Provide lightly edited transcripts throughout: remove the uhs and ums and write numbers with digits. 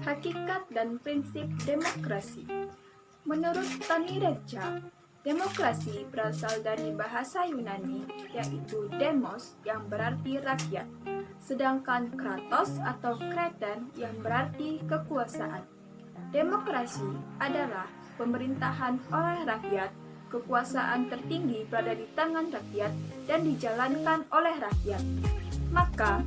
Hakikat dan prinsip demokrasi. Menurut Tony Reca, demokrasi berasal dari bahasa Yunani yaitu demos yang berarti rakyat, sedangkan kratos atau kreten yang berarti kekuasaan. Demokrasi adalah pemerintahan oleh rakyat, kekuasaan tertinggi berada di tangan rakyat dan dijalankan oleh rakyat. Maka,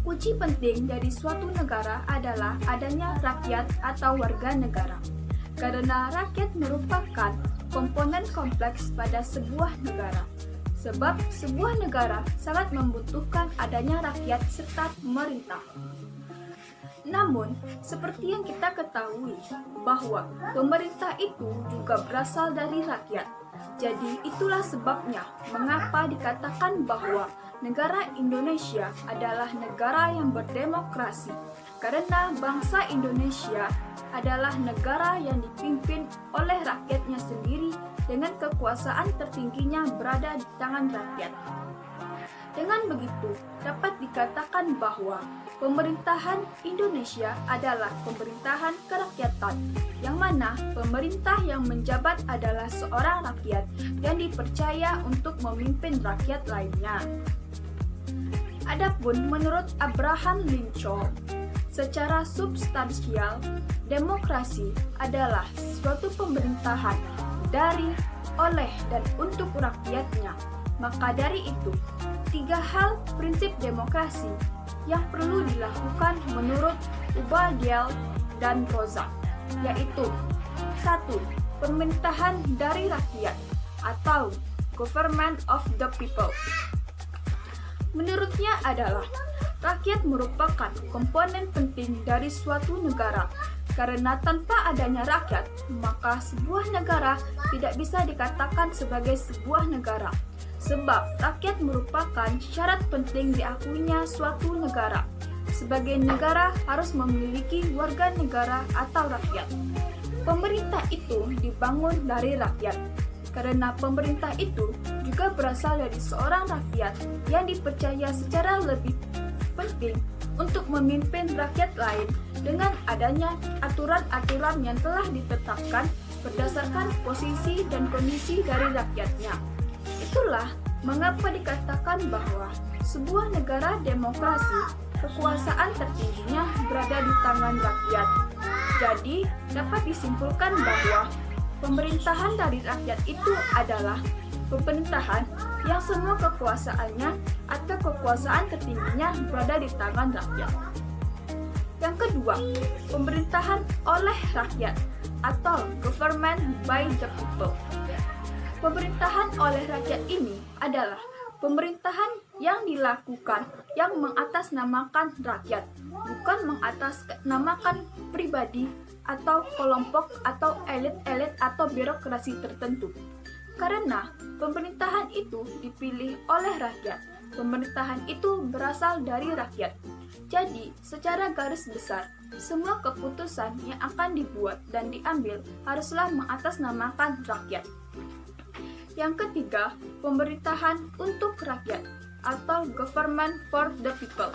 kunci penting dari suatu negara adalah adanya rakyat atau warga negara. Karena rakyat merupakan komponen kompleks pada sebuah negara. Sebab sebuah negara sangat membutuhkan adanya rakyat serta pemerintah. Namun, seperti yang kita ketahui bahwa pemerintah itu juga berasal dari rakyat. Jadi itulah sebabnya mengapa dikatakan bahwa negara Indonesia adalah negara yang berdemokrasi, karena bangsa Indonesia adalah negara yang dipimpin oleh rakyatnya sendiri dengan kekuasaan tertingginya berada di tangan rakyat. Dengan begitu, dapat dikatakan bahwa pemerintahan Indonesia adalah pemerintahan kerakyatan, yang mana pemerintah yang menjabat adalah seorang rakyat yang dipercaya untuk memimpin rakyat lainnya. Adapun menurut Abraham Lincoln, secara substansial, demokrasi adalah suatu pemerintahan dari, oleh, dan untuk rakyatnya. Maka dari itu, 3 hal prinsip demokrasi yang perlu dilakukan menurut Ubadiel dan Rozak, yaitu 1. Pemerintahan dari rakyat atau government of the people. Menurutnya adalah rakyat merupakan komponen penting dari suatu negara, karena tanpa adanya rakyat, maka sebuah negara tidak bisa dikatakan sebagai sebuah negara. Sebab rakyat merupakan syarat penting diakuinya suatu negara. Sebagai negara harus memiliki warga negara atau rakyat. Pemerintah itu dibangun dari rakyat, karena pemerintah itu juga berasal dari seorang rakyat yang dipercaya secara lebih penting untuk memimpin rakyat lain dengan adanya aturan-aturan yang telah ditetapkan berdasarkan posisi dan kondisi dari rakyatnya. Itulah mengapa dikatakan bahwa sebuah negara demokrasi kekuasaan tertingginya berada di tangan rakyat. Jadi, dapat disimpulkan bahwa pemerintahan dari rakyat itu adalah pemerintahan yang semua kekuasaannya atau kekuasaan tertingginya berada di tangan rakyat. Yang kedua, pemerintahan oleh rakyat atau government by the people. Pemerintahan oleh rakyat ini adalah pemerintahan yang dilakukan yang mengatasnamakan rakyat, bukan mengatasnamakan pribadi atau kelompok atau elit-elit atau birokrasi tertentu. Karena pemerintahan itu dipilih oleh rakyat, pemerintahan itu berasal dari rakyat. Jadi, secara garis besar, semua keputusan yang akan dibuat dan diambil haruslah mengatasnamakan rakyat. Yang ketiga, pemerintahan untuk rakyat atau government for the people.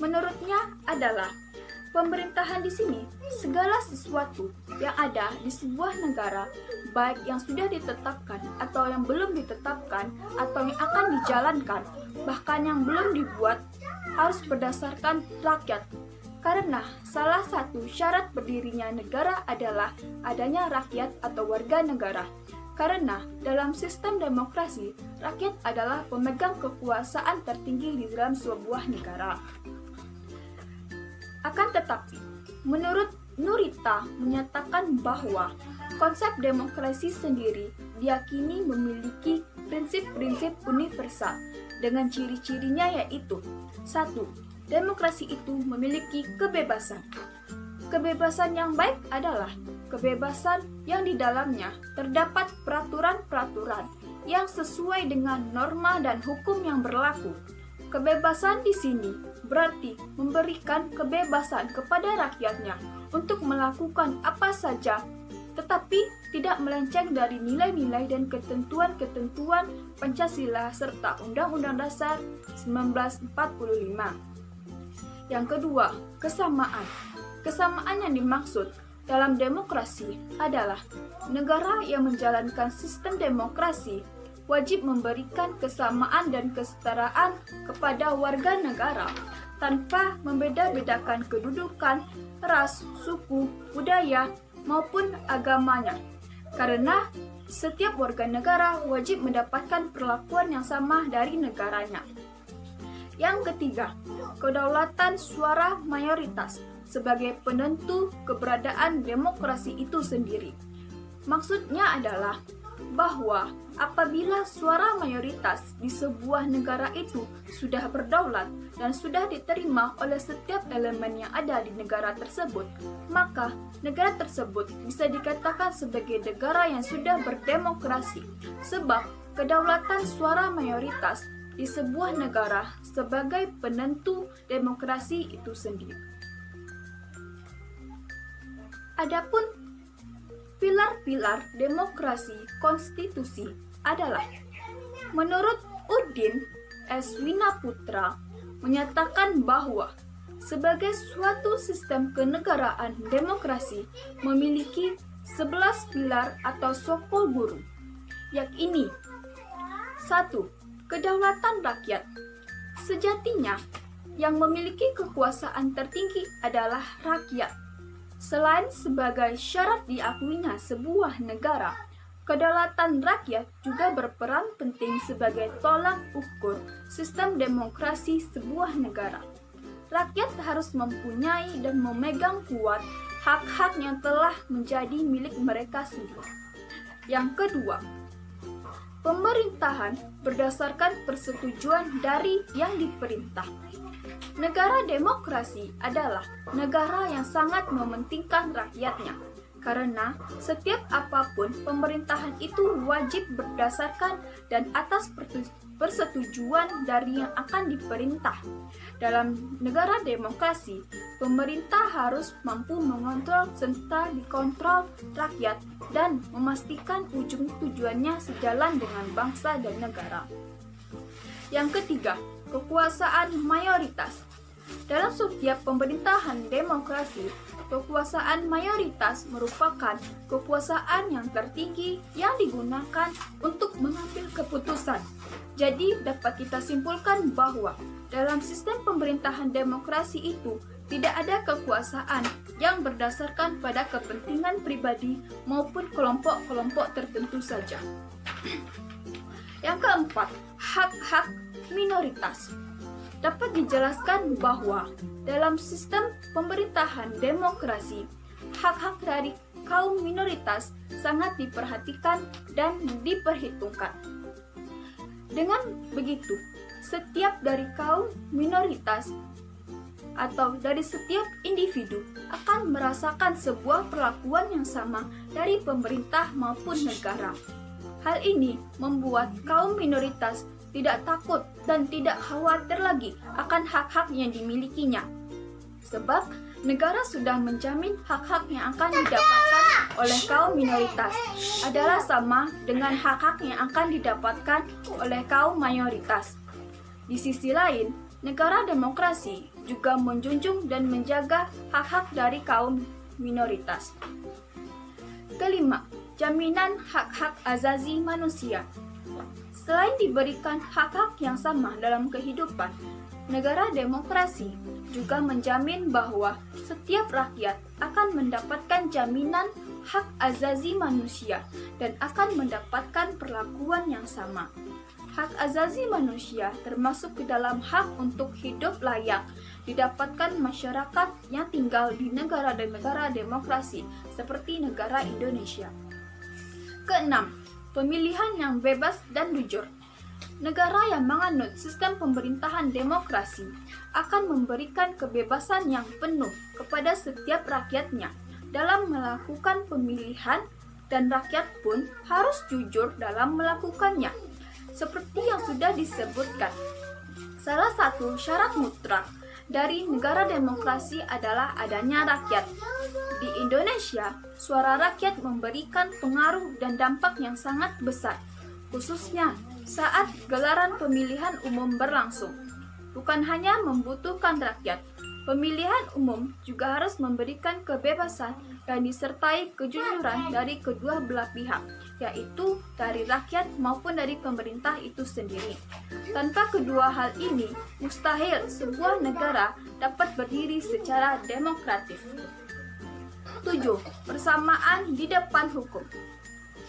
Menurutnya adalah pemerintahan di sini segala sesuatu yang ada di sebuah negara, baik yang sudah ditetapkan atau yang belum ditetapkan atau yang akan dijalankan, bahkan yang belum dibuat, harus berdasarkan rakyat. Karena salah satu syarat berdirinya negara adalah adanya rakyat atau warga negara. Karena dalam sistem demokrasi, rakyat adalah pemegang kekuasaan tertinggi di dalam sebuah negara. Akan tetapi, menurut Nurita menyatakan bahwa konsep demokrasi sendiri diyakini memiliki prinsip-prinsip universal dengan ciri-cirinya yaitu 1. Demokrasi itu memiliki kebebasan. Kebebasan yang baik adalah kebebasan yang di dalamnya terdapat peraturan-peraturan yang sesuai dengan norma dan hukum yang berlaku. Kebebasan di sini berarti memberikan kebebasan kepada rakyatnya untuk melakukan apa saja, tetapi tidak melenceng dari nilai-nilai dan ketentuan-ketentuan Pancasila serta Undang-Undang Dasar 1945. Yang kedua, kesamaan. Kesamaan yang dimaksud dalam demokrasi adalah negara yang menjalankan sistem demokrasi wajib memberikan kesamaan dan kesetaraan kepada warga negara tanpa membeda-bedakan kedudukan, ras, suku, budaya, maupun agamanya. Karena setiap warga negara wajib mendapatkan perlakuan yang sama dari negaranya. Yang ketiga, kedaulatan suara mayoritas sebagai penentu keberadaan demokrasi itu sendiri. Maksudnya adalah bahwa apabila suara mayoritas di sebuah negara itu sudah berdaulat dan sudah diterima oleh setiap elemen yang ada di negara tersebut, maka negara tersebut bisa dikatakan sebagai negara yang sudah berdemokrasi, sebab kedaulatan suara mayoritas di sebuah negara sebagai penentu demokrasi itu sendiri. Adapun pilar-pilar demokrasi konstitusi adalah, menurut Udin S. Winaputra, menyatakan bahwa sebagai suatu sistem kenegaraan demokrasi memiliki 11 pilar atau sokol guru, yakni 1. Kedaulatan rakyat. Sejatinya, yang memiliki kekuasaan tertinggi adalah rakyat. Selain sebagai syarat diakuinya sebuah negara, kedaulatan rakyat juga berperan penting sebagai tolak ukur sistem demokrasi sebuah negara. Rakyat harus mempunyai dan memegang kuat hak-hak yang telah menjadi milik mereka sendiri. Yang kedua, pemerintahan berdasarkan persetujuan dari yang diperintah. Negara demokrasi adalah negara yang sangat mementingkan rakyatnya, karena setiap apapun pemerintahan itu wajib berdasarkan dan atas persetujuan dari yang akan diperintah. Dalam negara demokrasi, pemerintah harus mampu mengontrol serta dikontrol rakyat dan memastikan ujung tujuannya sejalan dengan bangsa dan negara. Yang ketiga, kekuasaan mayoritas. Dalam setiap pemerintahan demokrasi, kekuasaan mayoritas merupakan kekuasaan yang tertinggi yang digunakan untuk mengambil keputusan. Jadi, dapat kita simpulkan bahwa dalam sistem pemerintahan demokrasi itu tidak ada kekuasaan yang berdasarkan pada kepentingan pribadi maupun kelompok-kelompok tertentu saja. Yang keempat, hak-hak minoritas. Dapat dijelaskan bahwa dalam sistem pemerintahan demokrasi, hak-hak dari kaum minoritas sangat diperhatikan dan diperhitungkan. Dengan begitu, setiap dari kaum minoritas atau dari setiap individu akan merasakan sebuah perlakuan yang sama dari pemerintah maupun negara. Hal ini membuat kaum minoritas tidak takut dan tidak khawatir lagi akan hak-hak yang dimilikinya. Sebab negara sudah menjamin hak-hak yang akan didapatkan oleh kaum minoritas adalah sama dengan hak-hak yang akan didapatkan oleh kaum mayoritas. Di sisi lain, negara demokrasi juga menjunjung dan menjaga hak-hak dari kaum minoritas. Kelima, jaminan hak-hak asasi manusia. Selain diberikan hak-hak yang sama dalam kehidupan, negara demokrasi juga menjamin bahwa setiap rakyat akan mendapatkan jaminan hak asasi manusia dan akan mendapatkan perlakuan yang sama. Hak asasi manusia termasuk ke dalam hak untuk hidup layak didapatkan masyarakat yang tinggal di negara dan negara demokrasi seperti negara Indonesia. Keenam, pemilihan yang bebas dan jujur. Negara yang menganut sistem pemerintahan demokrasi akan memberikan kebebasan yang penuh kepada setiap rakyatnya dalam melakukan pemilihan, dan rakyat pun harus jujur dalam melakukannya. Seperti yang sudah disebutkan, salah satu syarat mutlak dari negara demokrasi adalah adanya rakyat. Di Indonesia, suara rakyat memberikan pengaruh dan dampak yang sangat besar, khususnya saat gelaran pemilihan umum berlangsung. Bukan hanya membutuhkan rakyat, Pemilihan umum juga harus memberikan kebebasan dan disertai kejujuran dari kedua belah pihak, yaitu dari rakyat maupun dari pemerintah itu sendiri. Tanpa kedua hal ini, mustahil sebuah negara dapat berdiri secara demokratis. 7. Persamaan di depan hukum.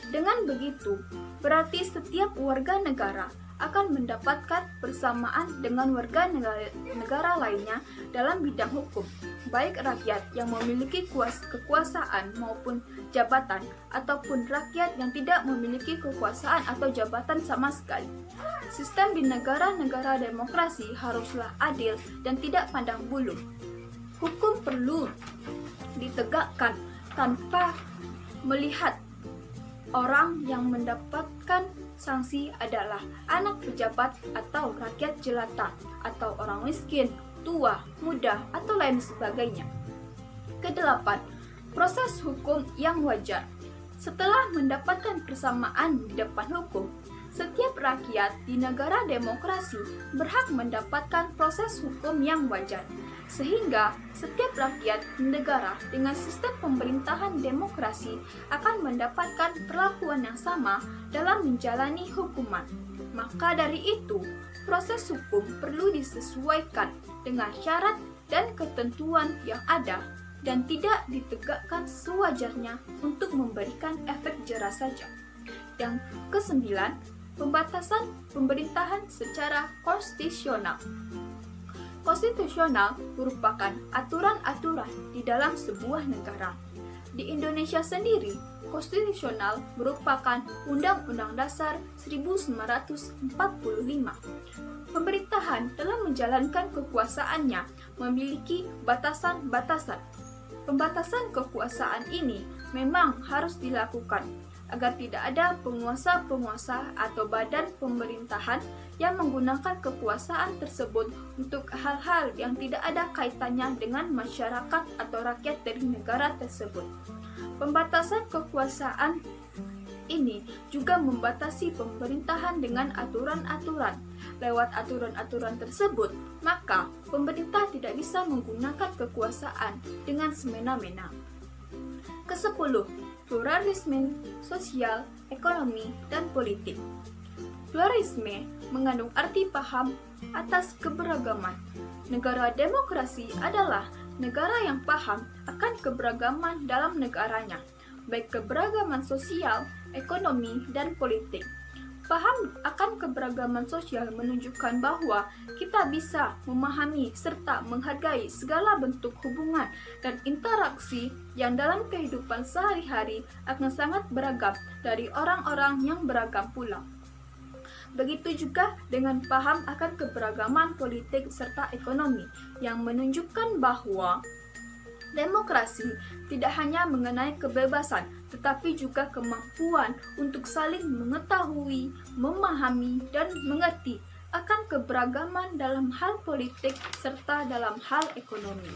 Dengan begitu, berarti setiap warga negara akan mendapatkan persamaan dengan warga negara lainnya dalam bidang hukum, baik rakyat yang memiliki kekuasaan maupun jabatan, ataupun rakyat yang tidak memiliki kekuasaan atau jabatan sama sekali. Sistem di negara-negara demokrasi haruslah adil dan tidak pandang bulu. Hukum perlu ditegakkan tanpa melihat orang yang mendapatkan sanksi adalah anak pejabat atau rakyat jelata, atau orang miskin, tua, muda, atau lain sebagainya. Kedelapan, proses hukum yang wajar. Setelah mendapatkan persamaan di depan hukum, setiap rakyat di negara demokrasi berhak mendapatkan proses hukum yang wajar, sehingga setiap rakyat negara dengan sistem pemerintahan demokrasi akan mendapatkan perlakuan yang sama dalam menjalani hukuman. Maka dari itu, proses hukum perlu disesuaikan dengan syarat dan ketentuan yang ada dan tidak ditegakkan sewajarnya untuk memberikan efek jera saja. Yang kesembilan, pembatasan pemerintahan secara konstitusional. Konstitusional merupakan aturan-aturan di dalam sebuah negara. Di Indonesia sendiri, konstitusional merupakan Undang-Undang Dasar 1945. Pemerintahan dalam menjalankan kekuasaannya memiliki batasan-batasan. Pembatasan kekuasaan ini memang harus dilakukan agar tidak ada penguasa-penguasa atau badan pemerintahan yang menggunakan kekuasaan tersebut untuk hal-hal yang tidak ada kaitannya dengan masyarakat atau rakyat dari negara tersebut. Pembatasan kekuasaan ini juga membatasi pemerintahan dengan aturan-aturan. Lewat aturan-aturan tersebut, maka pemerintah tidak bisa menggunakan kekuasaan dengan semena-mena. Ke-10, pluralisme sosial, ekonomi, dan politik. Pluralisme mengandung arti paham atas keberagaman. Negara demokrasi adalah negara yang paham akan keberagaman dalam negaranya, baik keberagaman sosial, ekonomi, dan politik. Paham akan keberagaman sosial menunjukkan bahwa kita bisa memahami serta menghargai segala bentuk hubungan dan interaksi yang dalam kehidupan sehari-hari akan sangat beragam dari orang-orang yang beragam pula. Begitu juga dengan paham akan keberagaman politik serta ekonomi yang menunjukkan bahwa demokrasi tidak hanya mengenai kebebasan, tetapi juga kemampuan untuk saling mengetahui, memahami, dan mengerti akan keberagaman dalam hal politik serta dalam hal ekonomi.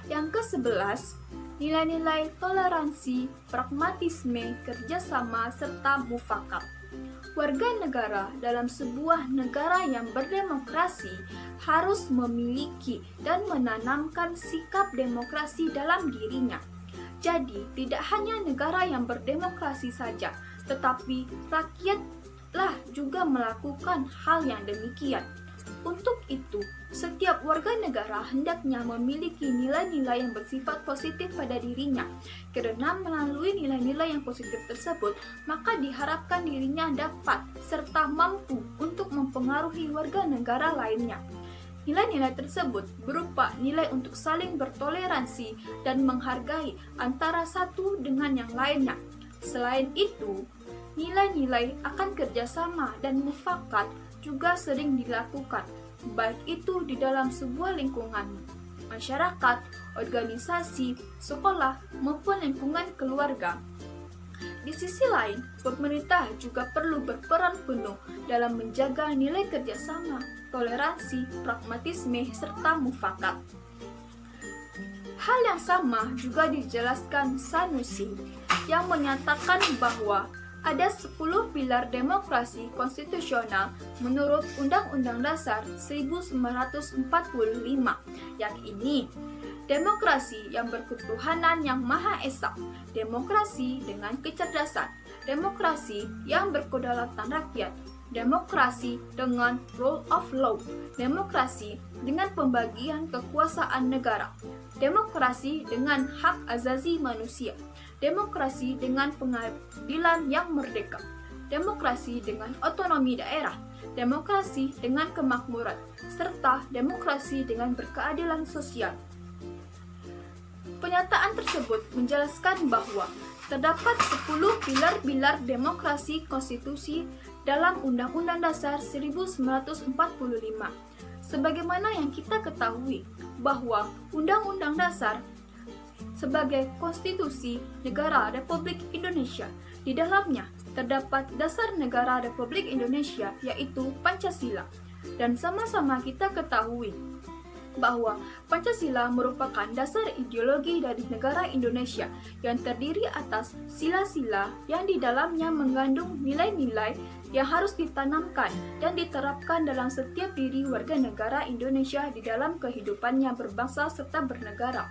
Yang ke-11, nilai-nilai toleransi, pragmatisme, kerjasama, serta mufakat. Warga negara dalam sebuah negara yang berdemokrasi harus memiliki dan menanamkan sikap demokrasi dalam dirinya. Jadi, tidak hanya negara yang berdemokrasi saja, tetapi rakyatlah juga melakukan hal yang demikian. Untuk itu, setiap warga negara hendaknya memiliki nilai-nilai yang bersifat positif pada dirinya. Karena melalui nilai-nilai yang positif tersebut, maka diharapkan dirinya dapat serta mampu untuk mempengaruhi warga negara lainnya. Nilai-nilai tersebut berupa nilai untuk saling bertoleransi dan menghargai antara satu dengan yang lainnya. Selain itu, nilai-nilai akan kerjasama dan mufakat juga sering dilakukan, baik itu di dalam sebuah lingkungan masyarakat, organisasi, sekolah, maupun lingkungan keluarga. Di sisi lain, pemerintah juga perlu berperan penuh dalam menjaga nilai kerjasama, toleransi, pragmatisme, serta mufakat. Hal yang sama juga dijelaskan Sanusi, yang menyatakan bahwa Ada 10 pilar demokrasi konstitusional menurut Undang-Undang Dasar 1945, yakni demokrasi yang berketuhanan yang Maha Esa, demokrasi dengan kecerdasan, demokrasi yang berkedaulatan rakyat, demokrasi dengan rule of law, demokrasi dengan pembagian kekuasaan negara, demokrasi dengan hak asasi manusia, demokrasi dengan pengadilan yang merdeka, demokrasi dengan otonomi daerah, demokrasi dengan kemakmuran, serta demokrasi dengan berkeadilan sosial. Pernyataan tersebut menjelaskan bahwa terdapat 10 pilar-pilar demokrasi konstitusi dalam Undang-Undang Dasar 1945. Sebagaimana yang kita ketahui bahwa Undang-Undang Dasar sebagai konstitusi negara Republik Indonesia, di dalamnya terdapat dasar negara Republik Indonesia yaitu Pancasila. Dan sama-sama kita ketahui bahwa Pancasila merupakan dasar ideologi dari negara Indonesia yang terdiri atas sila-sila yang di dalamnya mengandung nilai-nilai yang harus ditanamkan dan diterapkan dalam setiap diri warga negara Indonesia di dalam kehidupannya berbangsa serta bernegara.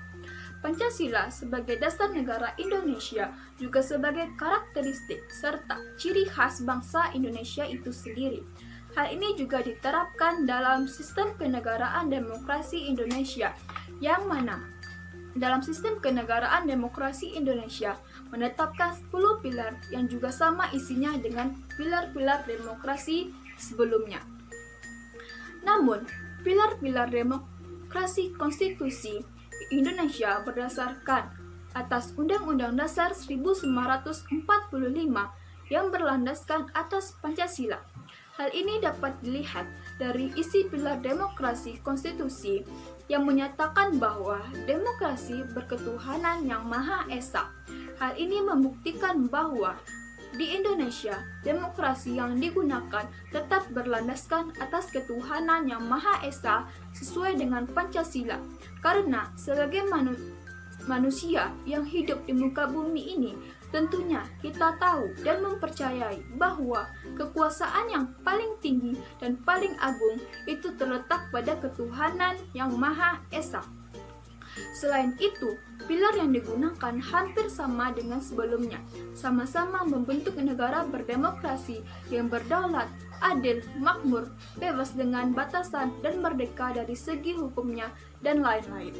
Pancasila sebagai dasar negara Indonesia juga sebagai karakteristik serta ciri khas bangsa Indonesia itu sendiri. Hal ini juga diterapkan dalam sistem kenegaraan demokrasi Indonesia, yang mana dalam sistem kenegaraan demokrasi Indonesia menetapkan 10 pilar yang juga sama isinya dengan pilar-pilar demokrasi sebelumnya. Namun, pilar-pilar demokrasi konstitusi Indonesia berdasarkan atas Undang-Undang Dasar 1945 yang berlandaskan atas Pancasila. Hal ini dapat dilihat dari isi pilar demokrasi konstitusi yang menyatakan bahwa demokrasi berketuhanan yang Maha Esa. Hal ini membuktikan bahwa di Indonesia, demokrasi yang digunakan tetap berlandaskan atas ketuhanan yang Maha Esa sesuai dengan Pancasila. Karena sebagai manusia yang hidup di muka bumi ini, tentunya kita tahu dan mempercayai bahwa kekuasaan yang paling tinggi dan paling agung itu terletak pada ketuhanan yang Maha Esa. Selain itu, pilar yang digunakan hampir sama dengan sebelumnya, sama-sama membentuk negara berdemokrasi yang berdaulat, adil, makmur, bebas dengan batasan dan merdeka dari segi hukumnya, dan lain-lain.